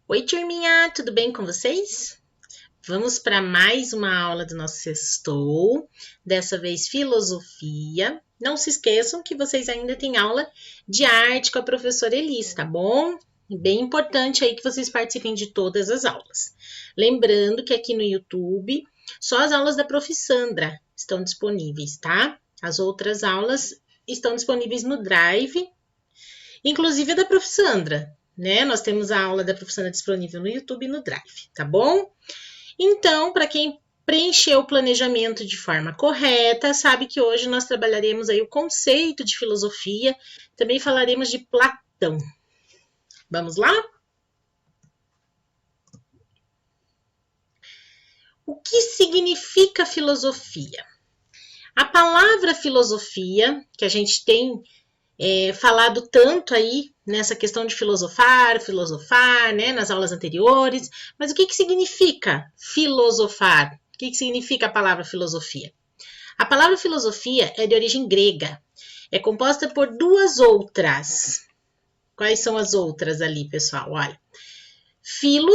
Oi, turminha, tudo bem com vocês? Vamos para mais uma aula do nosso Sextou, dessa vez filosofia. Não se esqueçam que vocês ainda têm aula de arte com a professora Elis, tá bom? Bem importante aí que vocês participem de todas as aulas. Lembrando que aqui no YouTube, só as aulas da Prof. Sandra estão disponíveis, tá? As outras aulas estão disponíveis no Drive, inclusive a da Prof. Sandra, né? Nós temos a aula da Prof. Sandra disponível no YouTube e no Drive, tá bom? Então, para quem preencheu o planejamento de forma correta, sabe que hoje nós trabalharemos aí o conceito de filosofia, também falaremos de Platão. Vamos lá? O que significa filosofia? A palavra filosofia, que a gente tem falado tanto aí nessa questão de filosofar, né, nas aulas anteriores, mas o que significa filosofar? O que significa a palavra filosofia? A palavra filosofia é de origem grega, é composta por duas outras. Quais são as outras ali, pessoal? Olha, filo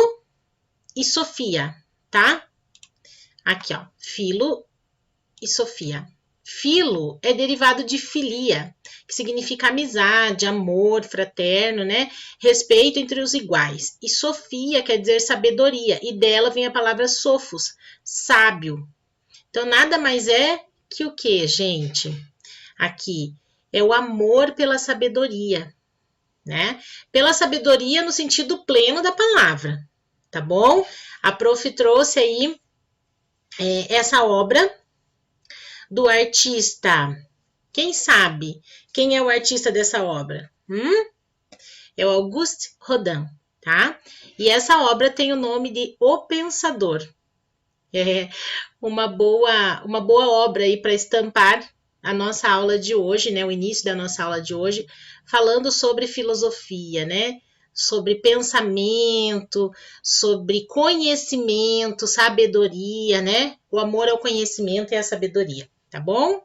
e sofia, tá? Aqui, ó, filo e sofia. Filo é derivado de filia, que significa amizade, amor fraterno, né? Respeito entre os iguais. E sofia quer dizer sabedoria, e dela vem a palavra sofos, sábio. Então, nada mais é que o que, gente? Aqui é o amor pela sabedoria, né? Pela sabedoria no sentido pleno da palavra, tá bom? A prof trouxe aí essa obra do artista. Quem sabe quem é o artista dessa obra? É o Auguste Rodin, tá? E essa obra tem o nome de O Pensador. É uma boa obra aí para estampar a nossa aula de hoje, né? O início da nossa aula de hoje, falando sobre filosofia, né? Sobre pensamento, sobre conhecimento, sabedoria, né? O amor ao conhecimento e à sabedoria, tá bom?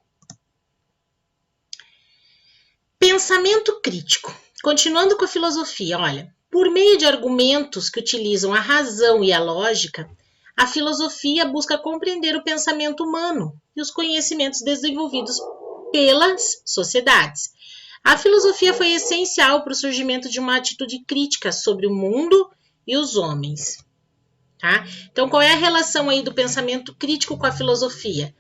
Pensamento crítico. Continuando com a filosofia, olha, por meio de argumentos que utilizam a razão e a lógica, a filosofia busca compreender o pensamento humano e os conhecimentos desenvolvidos pelas sociedades. A filosofia foi essencial para o surgimento de uma atitude crítica sobre o mundo e os homens. Tá? Então, qual é a relação aí do pensamento crítico com a filosofia?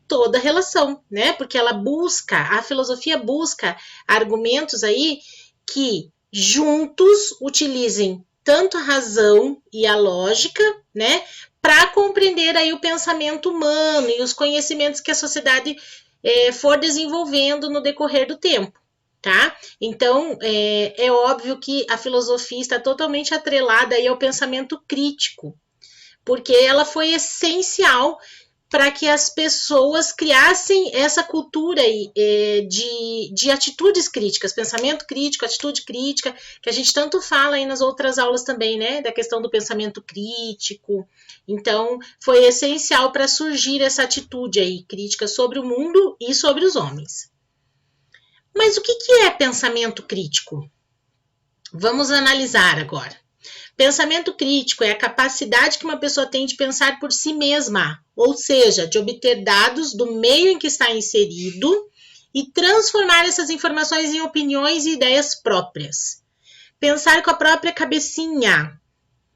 Toda relação, né? Porque a filosofia busca argumentos aí que juntos utilizem tanto a razão e a lógica, né? Para compreender aí o pensamento humano e os conhecimentos que a sociedade for desenvolvendo no decorrer do tempo, tá? Então, é óbvio que a filosofia está totalmente atrelada aí ao pensamento crítico, porque ela foi essencial para que as pessoas criassem essa cultura de atitudes críticas, pensamento crítico, atitude crítica, que a gente tanto fala aí nas outras aulas também, né, da questão do pensamento crítico. Então, foi essencial para surgir essa atitude aí crítica sobre o mundo e sobre os homens. Mas o que é pensamento crítico? Vamos analisar agora. Pensamento crítico é a capacidade que uma pessoa tem de pensar por si mesma, ou seja, de obter dados do meio em que está inserido e transformar essas informações em opiniões e ideias próprias. Pensar com a própria cabecinha,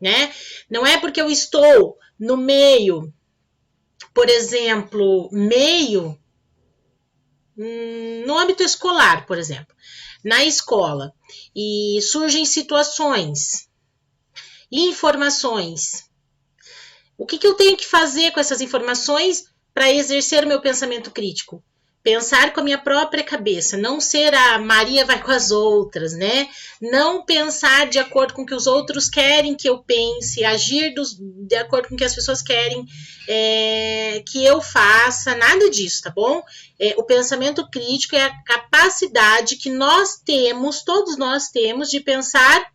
né? Não é porque eu estou no meio, por exemplo, no âmbito escolar, por exemplo, na escola, e surgem situações, informações. O que eu tenho que fazer com essas informações para exercer o meu pensamento crítico? Pensar com a minha própria cabeça, não ser a Maria vai com as outras, né? Não pensar de acordo com o que os outros querem que eu pense, agir de acordo com o que as pessoas querem que eu faça, nada disso, tá bom? O pensamento crítico é a capacidade que nós temos, todos nós temos, de pensar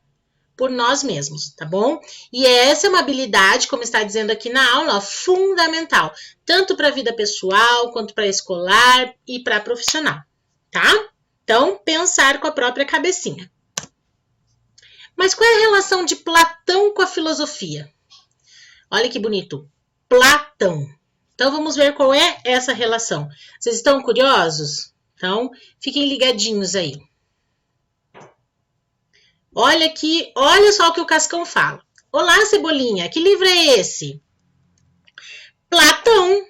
por nós mesmos, tá bom? E essa é uma habilidade, como está dizendo aqui na aula, ó, fundamental, tanto para a vida pessoal, quanto para escolar e para profissional, tá? Então, pensar com a própria cabecinha. Mas qual é a relação de Platão com a filosofia? Olha que bonito. Platão. Então, vamos ver qual é essa relação. Vocês estão curiosos? Então, fiquem ligadinhos aí. Olha aqui, olha só o que o Cascão fala. Olá, Cebolinha, que livro é esse? Platão.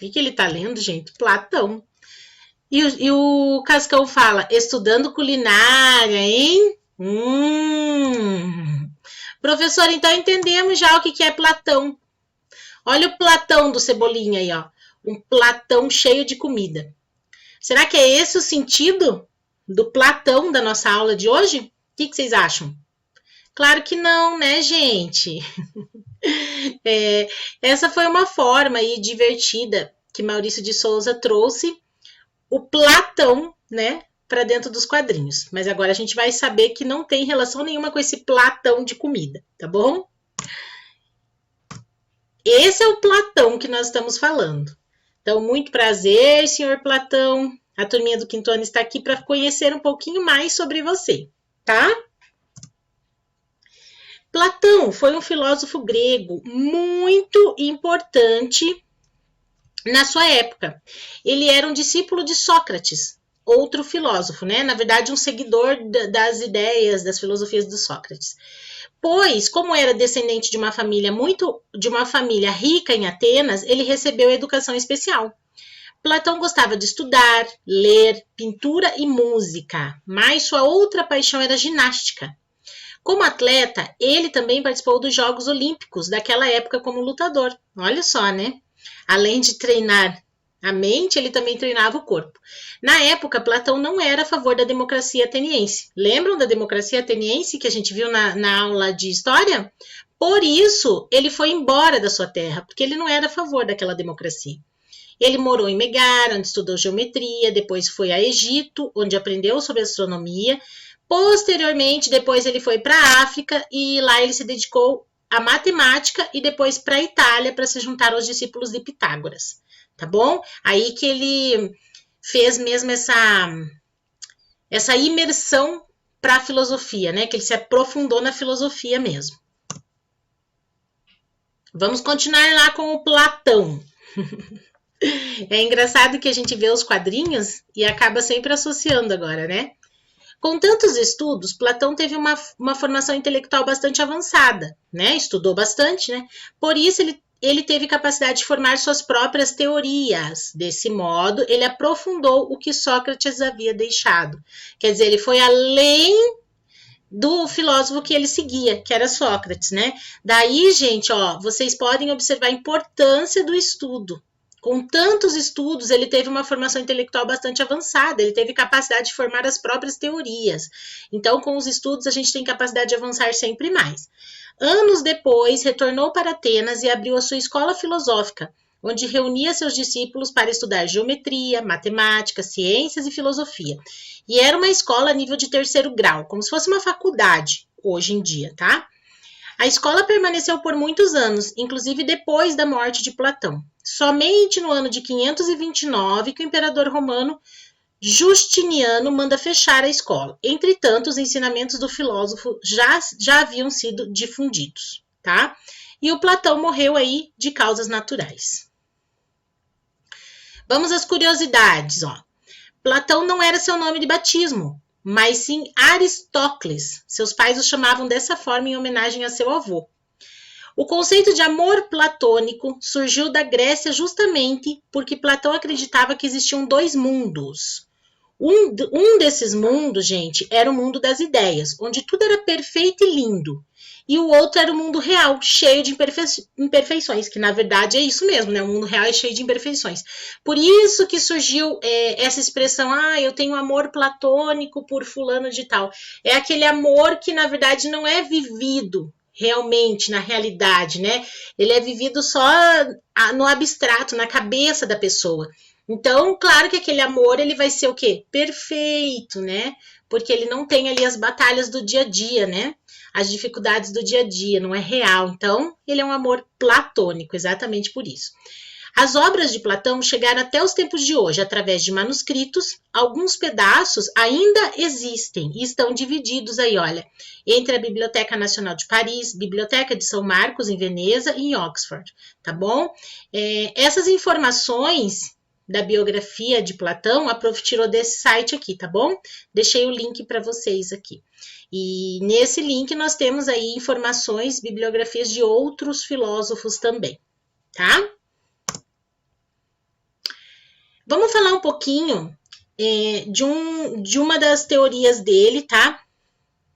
O que ele tá lendo, gente? Platão. E o Cascão fala, estudando culinária, hein? Professor, então entendemos já o que é Platão. Olha o Platão do Cebolinha aí, ó. Um Platão cheio de comida. Será que é esse o sentido do Platão da nossa aula de hoje? O que vocês acham? Claro que não, né, gente? Essa foi uma forma aí divertida que Maurício de Souza trouxe o Platão, né, para dentro dos quadrinhos. Mas agora a gente vai saber que não tem relação nenhuma com esse Platão de comida, tá bom? Esse é o Platão que nós estamos falando. Então, muito prazer, senhor Platão. A turminha do quinto ano está aqui para conhecer um pouquinho mais sobre você, tá? Platão foi um filósofo grego muito importante na sua época. Ele era um discípulo de Sócrates, outro filósofo, né? Na verdade, um seguidor das ideias, das filosofias de Sócrates. Pois, como era descendente de uma família rica em Atenas, ele recebeu educação especial. Platão gostava de estudar, ler, pintura e música, mas sua outra paixão era ginástica. Como atleta, ele também participou dos Jogos Olímpicos daquela época como lutador. Olha só, né? Além de treinar a mente, ele também treinava o corpo. Na época, Platão não era a favor da democracia ateniense. Lembram da democracia ateniense que a gente viu na aula de história? Por isso, ele foi embora da sua terra, porque ele não era a favor daquela democracia. Ele morou em Megara, onde estudou geometria, depois foi a Egito, onde aprendeu sobre astronomia. Posteriormente, depois ele foi para a África e lá ele se dedicou à matemática e depois para a Itália para se juntar aos discípulos de Pitágoras. Tá bom? Aí que ele fez mesmo essa imersão para a filosofia, né? Que ele se aprofundou na filosofia mesmo. Vamos continuar lá com o Platão. É engraçado que a gente vê os quadrinhos e acaba sempre associando agora, né? Com tantos estudos, Platão teve uma formação intelectual bastante avançada, né? Estudou bastante, né? Por isso, ele teve capacidade de formar suas próprias teorias. Desse modo, ele aprofundou o que Sócrates havia deixado. Quer dizer, ele foi além do filósofo que ele seguia, que era Sócrates, né? Daí, gente, ó, vocês podem observar a importância do estudo. Com tantos estudos, ele teve uma formação intelectual bastante avançada, ele teve capacidade de formar as próprias teorias. Então, com os estudos, a gente tem capacidade de avançar sempre mais. Anos depois, retornou para Atenas e abriu a sua escola filosófica, onde reunia seus discípulos para estudar geometria, matemática, ciências e filosofia. E era uma escola a nível de terceiro grau, como se fosse uma faculdade hoje em dia, tá? A escola permaneceu por muitos anos, inclusive depois da morte de Platão. Somente no ano de 529 que o imperador romano Justiniano manda fechar a escola. Entretanto, os ensinamentos do filósofo já haviam sido difundidos, tá? E o Platão morreu aí de causas naturais. Vamos às curiosidades, ó. Platão não era seu nome de batismo, mas sim Aristócles. Seus pais o chamavam dessa forma em homenagem a seu avô. O conceito de amor platônico surgiu da Grécia justamente porque Platão acreditava que existiam dois mundos. Um desses mundos, gente, era o mundo das ideias, onde tudo era perfeito e lindo. E o outro era o mundo real, cheio de imperfeições, que na verdade é isso mesmo, né? O mundo real é cheio de imperfeições. Por isso que surgiu essa expressão, eu tenho amor platônico por fulano de tal. É aquele amor que na verdade não é vivido realmente, na realidade, né? Ele é vivido só no abstrato, na cabeça da pessoa. Então, claro que aquele amor, ele vai ser o quê? Perfeito, né? Porque ele não tem ali as batalhas do dia a dia, né? As dificuldades do dia a dia, não é real. Então, ele é um amor platônico, exatamente por isso. As obras de Platão chegaram até os tempos de hoje através de manuscritos. Alguns pedaços ainda existem e estão divididos aí, olha, entre a Biblioteca Nacional de Paris, Biblioteca de São Marcos, em Veneza e em Oxford, tá bom? Essas informações da biografia de Platão, a Prof tirou desse site aqui, tá bom? Deixei o link para vocês aqui. E nesse link nós temos aí informações, bibliografias de outros filósofos também, tá? Vamos falar um pouquinho de uma das teorias dele, tá?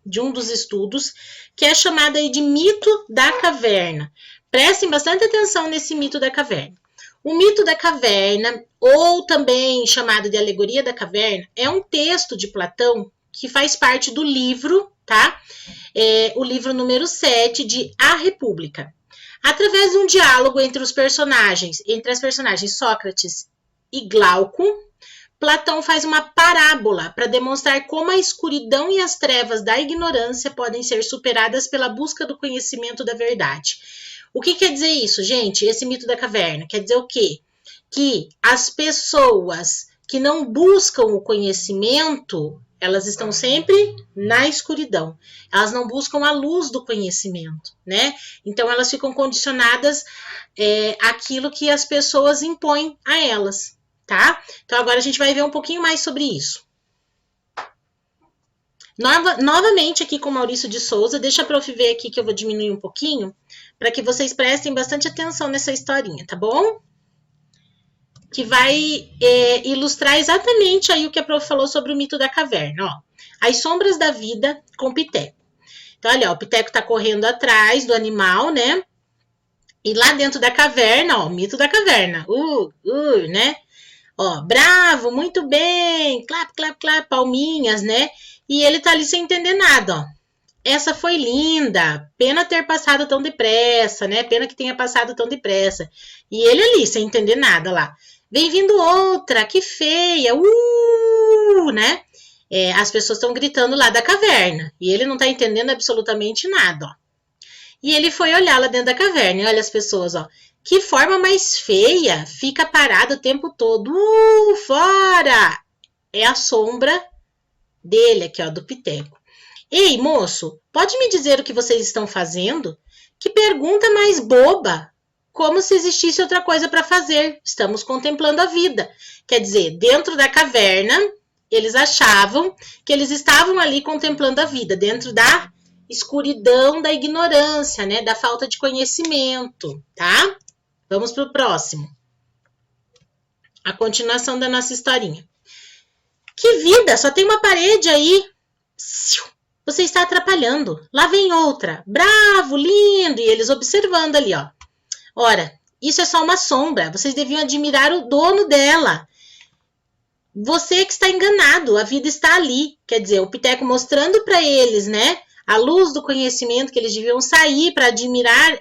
De um dos estudos, que é chamada aí de mito da caverna. Prestem bastante atenção nesse mito da caverna. O mito da caverna, ou também chamado de alegoria da caverna, é um texto de Platão que faz parte do livro, tá? O livro número 7 de A República. Através de um diálogo entre as personagens Sócrates e Glauco, Platão faz uma parábola para demonstrar como a escuridão e as trevas da ignorância podem ser superadas pela busca do conhecimento da verdade. O que quer dizer isso, gente? Esse mito da caverna quer dizer o quê? Que as pessoas que não buscam o conhecimento, elas estão sempre na escuridão. Elas não buscam a luz do conhecimento, né? Então, elas ficam condicionadas àquilo que as pessoas impõem a elas, tá? Então, agora a gente vai ver um pouquinho mais sobre isso. Novamente aqui com Maurício de Souza, deixa a Prof ver aqui que eu vou diminuir um pouquinho, para que vocês prestem bastante atenção nessa historinha, tá bom? Que vai ilustrar exatamente aí o que a Prof falou sobre o mito da caverna, ó. As sombras da vida com Piteco. Então, olha, ó, o Piteco tá correndo atrás do animal, né? E lá dentro da caverna, ó, o mito da caverna, né? Ó, bravo, muito bem, clap, clap, clap, palminhas, né? E ele tá ali sem entender nada, ó. Essa foi linda, pena ter passado tão depressa, né? Pena que tenha passado tão depressa. E ele ali, sem entender nada lá. Vem vindo outra, que feia, né? As pessoas estão gritando lá da caverna. E ele não tá entendendo absolutamente nada, ó. E ele foi olhar lá dentro da caverna. E olha as pessoas, ó. Que forma mais feia, fica parado o tempo todo. Fora! É a sombra dele aqui, ó, do Piteco. Ei, moço, pode me dizer o que vocês estão fazendo? Que pergunta mais boba! Como se existisse outra coisa para fazer. Estamos contemplando a vida. Quer dizer, dentro da caverna, eles achavam que eles estavam ali contemplando a vida, dentro da escuridão da ignorância, né? Da falta de conhecimento, tá? Vamos para o próximo. A continuação da nossa historinha. Que vida! Só tem uma parede aí. Você está atrapalhando. Lá vem outra. Bravo, lindo. E eles observando ali, ó. Ora, isso é só uma sombra. Vocês deviam admirar o dono dela. Você que está enganado. A vida está ali. Quer dizer, o Piteco mostrando para eles, né? A luz do conhecimento que eles deviam sair para admirar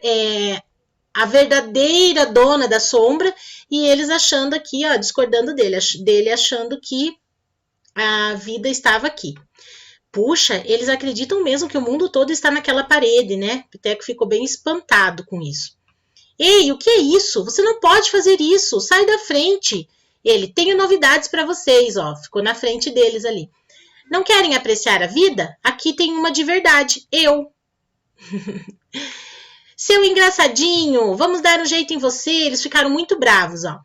a verdadeira dona da sombra. E eles achando aqui, ó, discordando dele achando que a vida estava aqui. Puxa, eles acreditam mesmo que o mundo todo está naquela parede, né? Piteco ficou bem espantado com isso. Ei, o que é isso? Você não pode fazer isso. Sai da frente. Ele, tenho novidades para vocês, ó. Ficou na frente deles ali. Não querem apreciar a vida? Aqui tem uma de verdade. Eu. Seu engraçadinho, vamos dar um jeito em você. Eles ficaram muito bravos, ó.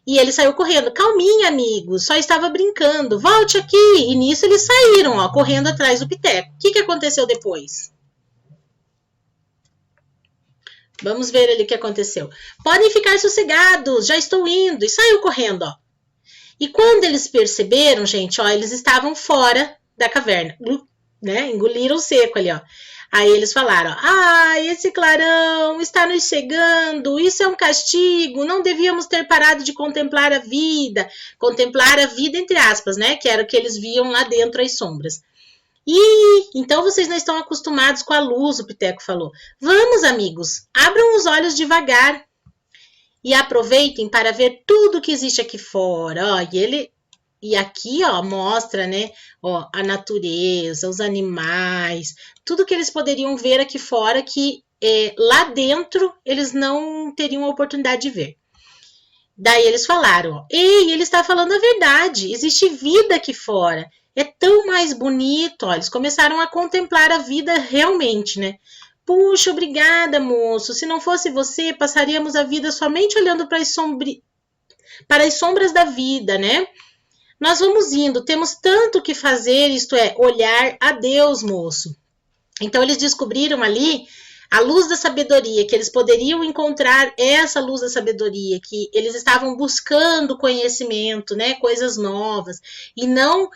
E ele saiu correndo. Calminha, amigos, só estava brincando. Volte aqui. E nisso eles saíram, ó, correndo atrás do Piteco. O que aconteceu depois? Vamos ver ali o que aconteceu. Podem ficar sossegados, já estou indo. E saiu correndo, ó. E quando eles perceberam, gente, ó, eles estavam fora da caverna, né? Engoliram seco ali, ó. Aí eles falaram, esse clarão está nos cegando, isso é um castigo, não devíamos ter parado de contemplar a vida entre aspas, né, que era o que eles viam lá dentro, as sombras. Então vocês não estão acostumados com a luz, o Piteco falou. Vamos, amigos, abram os olhos devagar e aproveitem para ver tudo que existe aqui fora, ó, E aqui, ó, mostra, né, ó, a natureza, os animais, tudo que eles poderiam ver aqui fora que lá dentro eles não teriam a oportunidade de ver. Daí eles falaram, ó, ei, ele está falando a verdade, existe vida aqui fora, é tão mais bonito, ó, eles começaram a contemplar a vida realmente, né? Puxa, obrigada, moço, se não fosse você, passaríamos a vida somente olhando para as sombras da vida, né? Nós vamos indo, temos tanto o que fazer, isto é, olhar a Deus, moço. Então eles descobriram ali a luz da sabedoria, que eles poderiam encontrar essa luz da sabedoria, que eles estavam buscando conhecimento, né, coisas novas, e não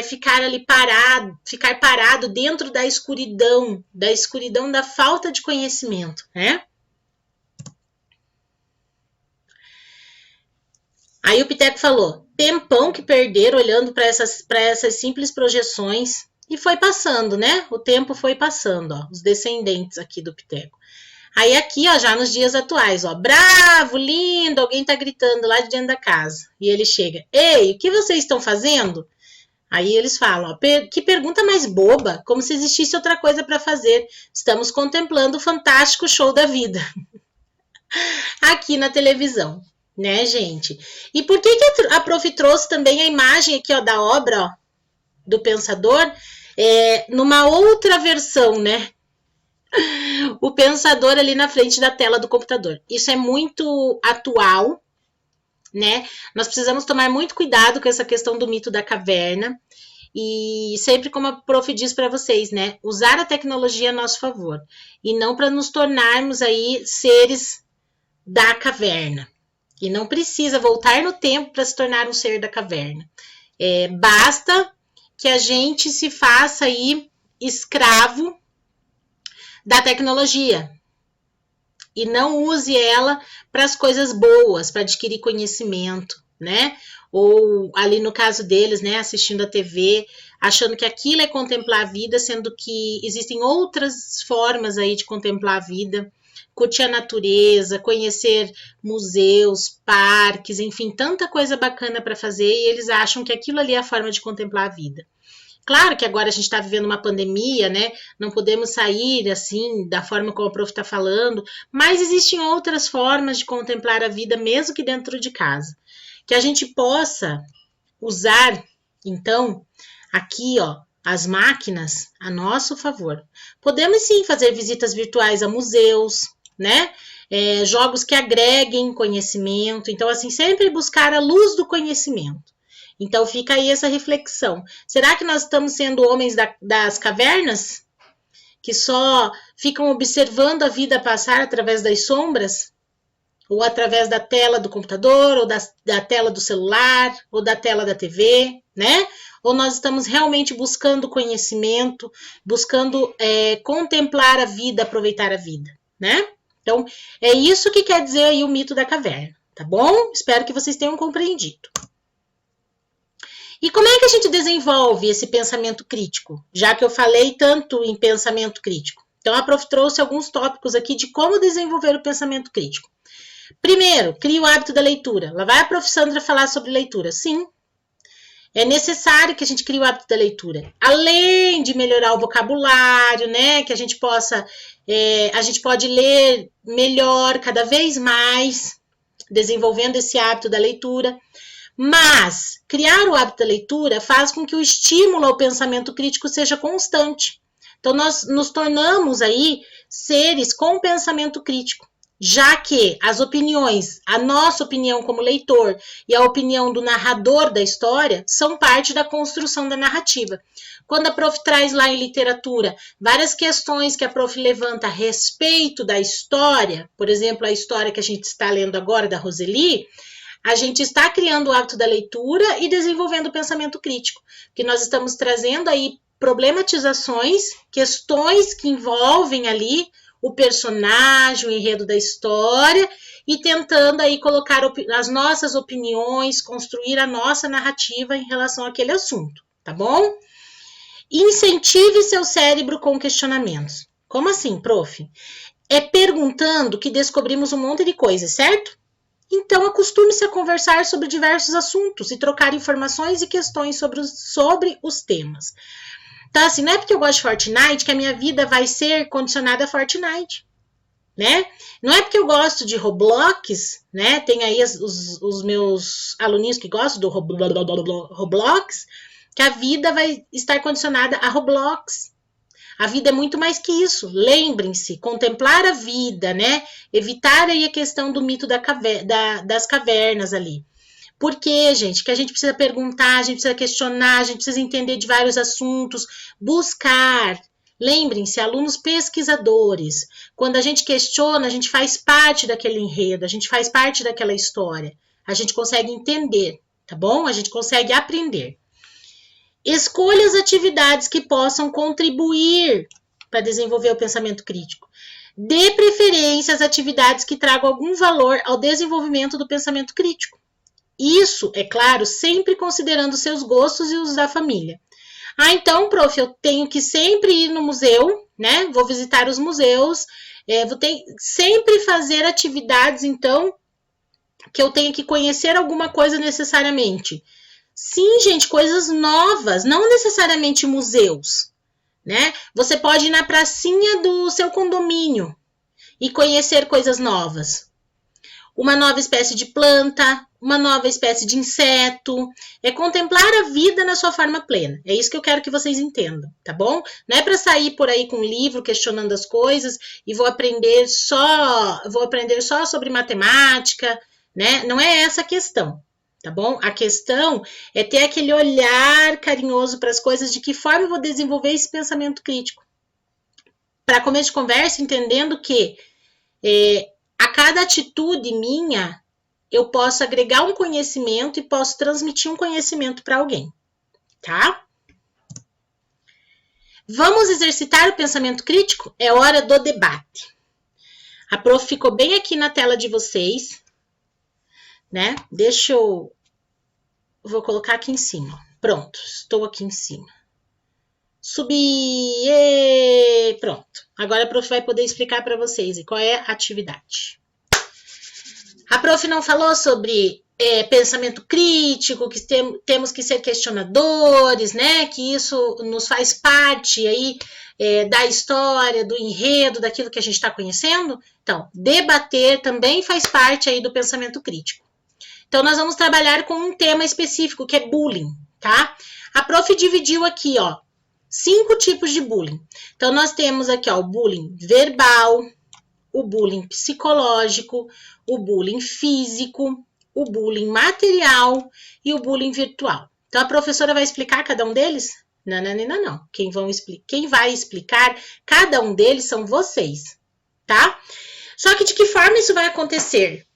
ficar ali ficar parado dentro da escuridão da falta de conhecimento, né? Aí o Piteco falou, tempão que perderam olhando para essas simples projeções, e foi passando, né? O tempo foi passando, ó, os descendentes aqui do Piteco. Aí aqui, ó, já nos dias atuais, ó, bravo, lindo, alguém tá gritando lá de dentro da casa. E ele chega, ei, o que vocês estão fazendo? Aí eles falam, ó, que pergunta mais boba, como se existisse outra coisa para fazer. Estamos contemplando o fantástico show da vida. Aqui na televisão, né, gente? E por que a prof trouxe também a imagem aqui, ó, da obra, ó, do pensador, numa outra versão, né? O pensador ali na frente da tela do computador. Isso é muito atual, né? Nós precisamos tomar muito cuidado com essa questão do mito da caverna. E sempre como a prof diz para vocês, né? Usar a tecnologia a nosso favor. E não para nos tornarmos aí seres da caverna. E não precisa voltar no tempo para se tornar um ser da caverna. Basta que a gente se faça aí escravo da tecnologia e não use ela para as coisas boas, para adquirir conhecimento, né? Ou ali no caso deles, né, assistindo a TV, achando que aquilo é contemplar a vida, sendo que existem outras formas aí de contemplar a vida, curtir a natureza, conhecer museus, parques, enfim, tanta coisa bacana para fazer e eles acham que aquilo ali é a forma de contemplar a vida. Claro que agora a gente está vivendo uma pandemia, né? Não podemos sair assim, da forma como a prof está falando, mas existem outras formas de contemplar a vida, mesmo que dentro de casa. Que a gente possa usar, então, aqui, ó, as máquinas a nosso favor. Podemos sim fazer visitas virtuais a museus, né? Jogos que agreguem conhecimento. Então, assim, sempre buscar a luz do conhecimento. Então fica aí essa reflexão. Será que nós estamos sendo homens das cavernas? Que só ficam observando a vida passar através das sombras? Ou através da tela do computador, ou da tela do celular, ou da tela da TV, né? Ou nós estamos realmente buscando conhecimento, buscando contemplar a vida, aproveitar a vida, né? Então, é isso que quer dizer aí o mito da caverna, tá bom? Espero que vocês tenham compreendido. E como é que a gente desenvolve esse pensamento crítico? Já que eu falei tanto em pensamento crítico. Então, a prof trouxe alguns tópicos aqui de como desenvolver o pensamento crítico. Primeiro, crie o hábito da leitura. Lá vai a prof Sandra falar sobre leitura. Sim, é necessário que a gente crie o hábito da leitura. Além de melhorar o vocabulário, né? Que a gente pode ler melhor, cada vez mais, desenvolvendo esse hábito da leitura. Mas criar o hábito da leitura faz com que o estímulo ao pensamento crítico seja constante. Então, nós nos tornamos aí seres com pensamento crítico, já que as opiniões, a nossa opinião como leitor e a opinião do narrador da história são parte da construção da narrativa. Quando a prof traz lá em literatura várias questões que a prof levanta a respeito da história, por exemplo, a história que a gente está lendo agora da Roseli, a gente está criando o hábito da leitura e desenvolvendo o pensamento crítico, que nós estamos trazendo aí problematizações, questões que envolvem ali o personagem, o enredo da história e tentando aí colocar as nossas opiniões, construir a nossa narrativa em relação àquele assunto, tá bom? Incentive seu cérebro com questionamentos. Como assim, prof? É perguntando que descobrimos um monte de coisas, certo? Então, acostume-se a conversar sobre diversos assuntos e trocar informações e questões sobre os temas. Então, assim, não é porque eu gosto de Fortnite que a minha vida vai ser condicionada a Fortnite. né? Não é porque eu gosto de Roblox, né? Tem aí os meus aluninhos que gostam do Roblox, que a vida vai estar condicionada a Roblox. A vida é muito mais que isso. Lembrem-se, contemplar a vida, né? Evitar aí a questão do mito das cavernas ali. Por quê, gente? Que a gente precisa perguntar, a gente precisa questionar, a gente precisa entender de vários assuntos, buscar. Lembrem-se, alunos pesquisadores. Quando a gente questiona, a gente faz parte daquele enredo, a gente faz parte daquela história. A gente consegue entender, tá bom? A gente consegue aprender. Escolha as atividades que possam contribuir para desenvolver o pensamento crítico. Dê preferência às atividades que tragam algum valor ao desenvolvimento do pensamento crítico. Isso, é claro, sempre considerando seus gostos e os da família. Ah, então, prof, eu tenho que sempre ir no museu, né? Vou visitar os museus, vou sempre fazer atividades, então, que eu tenho que conhecer alguma coisa necessariamente. Sim, gente, coisas novas, não necessariamente museus, né? Você pode ir na pracinha do seu condomínio e conhecer coisas novas. Uma nova espécie de planta, uma nova espécie de inseto. É contemplar a vida na sua forma plena. É isso que eu quero que vocês entendam, tá bom? Não é para sair por aí com um livro questionando as coisas e vou aprender só sobre matemática, né? Não é essa a questão. Tá bom? A questão é ter aquele olhar carinhoso para as coisas, de que forma eu vou desenvolver esse pensamento crítico. Para começo de conversa, entendendo que a cada atitude minha, eu posso agregar um conhecimento e posso transmitir um conhecimento para alguém, tá? Vamos exercitar o pensamento crítico? É hora do debate. A prof ficou bem aqui na tela de vocês, né? Vou colocar aqui em cima. Pronto, estou aqui em cima. Subir, pronto. Agora a prof vai poder explicar para vocês qual é a atividade. A prof não falou sobre pensamento crítico, que temos que ser questionadores, né? Que isso nos faz parte aí da história, do enredo, daquilo que a gente está conhecendo. Então, debater também faz parte aí do pensamento crítico. Então, nós vamos trabalhar com um tema específico, que é bullying, tá? A prof dividiu aqui, ó, 5 tipos de bullying. Então, nós temos aqui, ó, o bullying verbal, o bullying psicológico, o bullying físico, o bullying material e o bullying virtual. Então, a professora vai explicar cada um deles? Não. Quem vai explicar cada um deles são vocês, tá? Só que de que forma isso vai acontecer?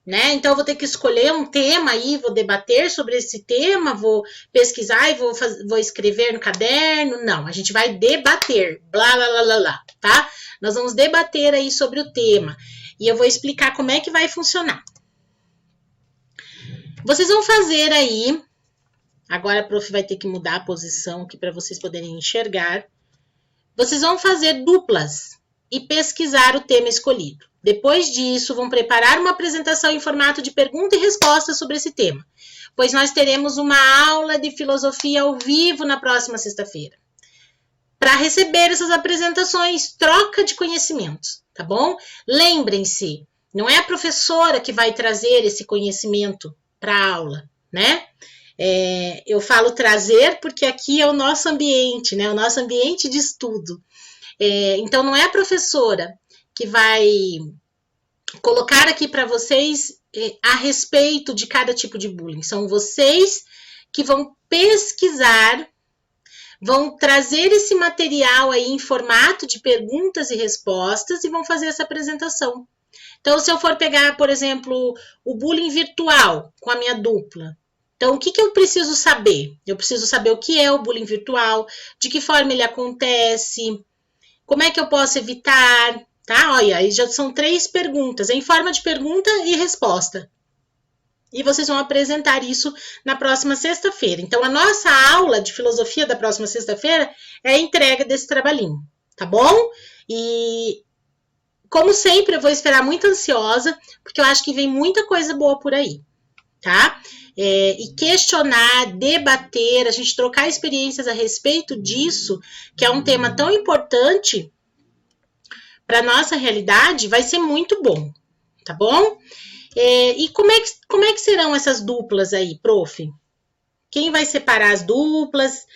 Né? Então, eu vou ter que escolher um tema aí, vou debater sobre esse tema, vou pesquisar e vou escrever no caderno. Não, a gente vai debater, blá, blá, blá, blá, blá, tá? Nós vamos debater aí sobre o tema e eu vou explicar como é que vai funcionar. Vocês vão fazer aí, agora a prof vai ter que mudar a posição aqui para vocês poderem enxergar. Vocês vão fazer duplas e pesquisar o tema escolhido. Depois disso, vão preparar uma apresentação em formato de pergunta e resposta sobre esse tema, pois nós teremos uma aula de filosofia ao vivo na próxima sexta-feira. Para receber essas apresentações, troca de conhecimentos, tá bom? Lembrem-se, não é a professora que vai trazer esse conhecimento para a aula, né? Eu falo trazer porque aqui é o nosso ambiente, né? O nosso ambiente de estudo. Então, não é a professora que vai colocar aqui para vocês a respeito de cada tipo de bullying. São vocês que vão pesquisar, vão trazer esse material aí em formato de perguntas e respostas e vão fazer essa apresentação. Então, se eu for pegar, por exemplo, o bullying virtual com a minha dupla, então, o que eu preciso saber? Eu preciso saber o que é o bullying virtual, de que forma ele acontece, como é que eu posso evitar, tá? Olha, aí já são 3 perguntas, em forma de pergunta e resposta. E vocês vão apresentar isso na próxima sexta-feira. Então, a nossa aula de filosofia da próxima sexta-feira é a entrega desse trabalhinho, tá bom? E, como sempre, eu vou esperar muito ansiosa, porque eu acho que vem muita coisa boa por aí, tá? E questionar, debater, a gente trocar experiências a respeito disso, que é um tema tão importante para nossa realidade, vai ser muito bom, tá bom? E como é que serão essas duplas aí, prof? Quem vai separar as duplas?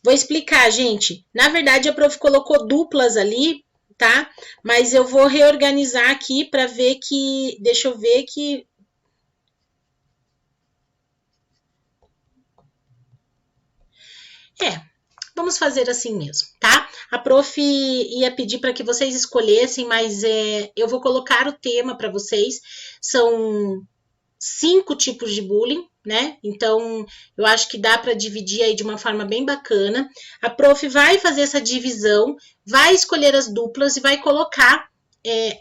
Vou explicar, gente. Na verdade, a prof colocou duplas ali, tá? Mas eu vou reorganizar aqui para ver que... Deixa eu ver que... Vamos fazer assim mesmo, tá? A prof ia pedir para que vocês escolhessem, mas eu vou colocar o tema para vocês. São 5 tipos de bullying, né? Então, eu acho que dá para dividir aí de uma forma bem bacana. A prof vai fazer essa divisão, vai escolher as duplas e vai colocar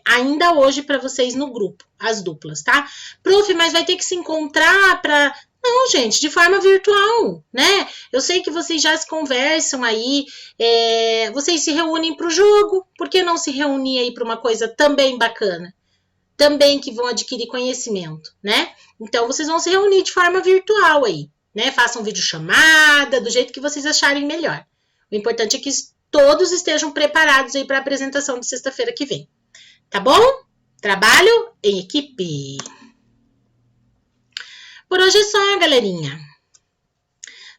ainda hoje para vocês no grupo, as duplas, tá? Prof, mas vai ter que se encontrar para... Não, gente, de forma virtual, né? Eu sei que vocês já se conversam aí, vocês se reúnem para o jogo, por que não se reunir aí para uma coisa também bacana? Também que vão adquirir conhecimento, né? Então, vocês vão se reunir de forma virtual aí, né? Façam videochamada, do jeito que vocês acharem melhor. O importante é que todos estejam preparados aí para a apresentação de sexta-feira que vem. Tá bom? Trabalho em equipe. Por hoje é só, galerinha.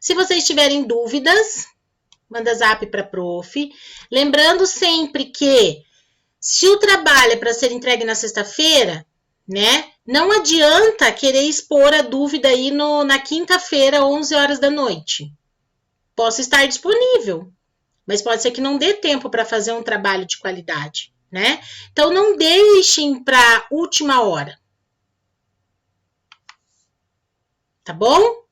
Se vocês tiverem dúvidas, manda zap para a prof. Lembrando sempre que se o trabalho é para ser entregue na sexta-feira, né? Não adianta querer expor a dúvida aí na quinta-feira, 11 horas da noite. Posso estar disponível, mas pode ser que não dê tempo para fazer um trabalho de qualidade, né? Então, não deixem para última hora. Tá bom?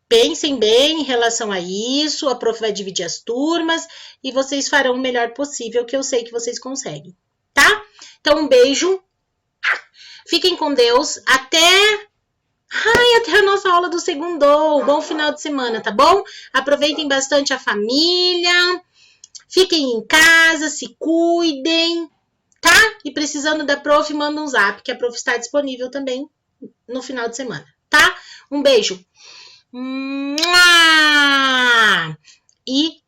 Pensem bem em relação a isso, a prof vai dividir as turmas e vocês farão o melhor possível, que eu sei que vocês conseguem, tá? Então, um beijo, fiquem com Deus, até a nossa aula do segundou, bom final de semana, tá bom? Aproveitem bastante a família, fiquem em casa, se cuidem, tá? E precisando da prof, manda um zap, que a prof está disponível também no final de semana, tá? Um beijo. E